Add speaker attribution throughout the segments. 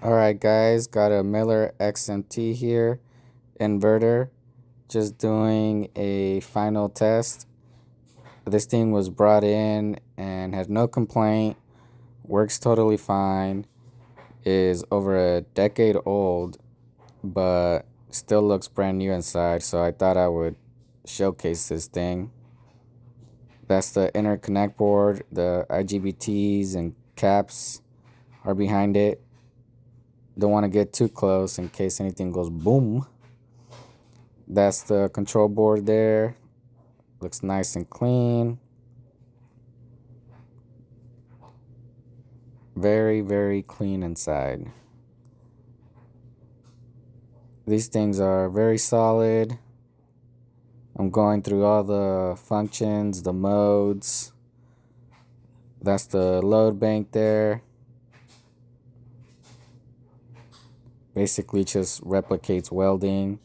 Speaker 1: Alright guys, got a Miller XMT here, inverter, just doing a final test. This thing was brought in and had no complaint, works totally fine, is over a decade old, but still looks brand new inside, so I thought I would showcase this thing. That's the interconnect board, the IGBTs and caps are behind it. Don't want to get too close in case anything goes boom. That's the control board there. Looks nice and clean. Very, very clean inside. These things are very solid. I'm going through all the functions, the modes. That's the load bank there. Basically just replicates welding.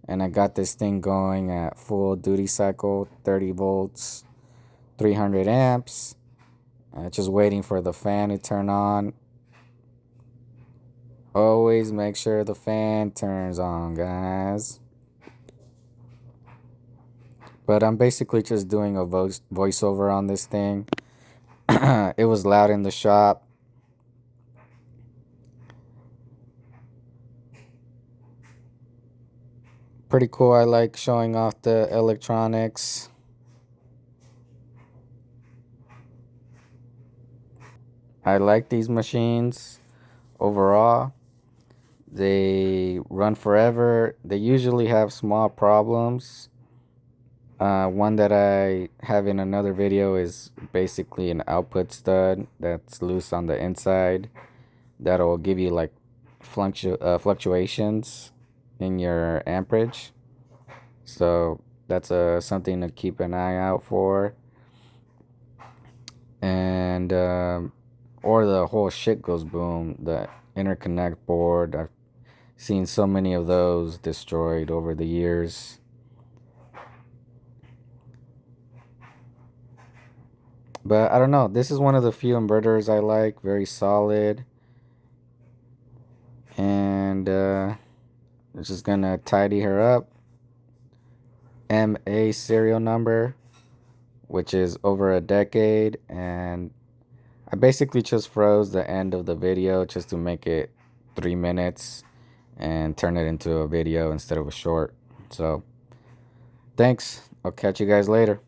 Speaker 1: And I got this thing going at full duty cycle, 30 volts, 300 amps. Just waiting for the fan to turn on. Always make sure the fan turns on, guys. But I'm basically just doing a voiceover on this thing. It was loud in the shop. Pretty cool. I like showing off the electronics. I like these machines overall. They run forever. They usually have small problems. One that I have in another video is basically an output stud that's loose on the inside. That'll give you like fluctuations in your amperage. So that's something to keep an eye out for. And or the whole shit goes boom. The interconnect board. I've seen so many of those destroyed over the years. But I don't know. This is one of the few inverters I like. Very solid. And I'm just gonna tidy her up. MA serial number, which is over a decade. And I basically just froze the end of the video just to make it 3 minutes and turn it into a video instead of a short. So thanks. I'll catch you guys later.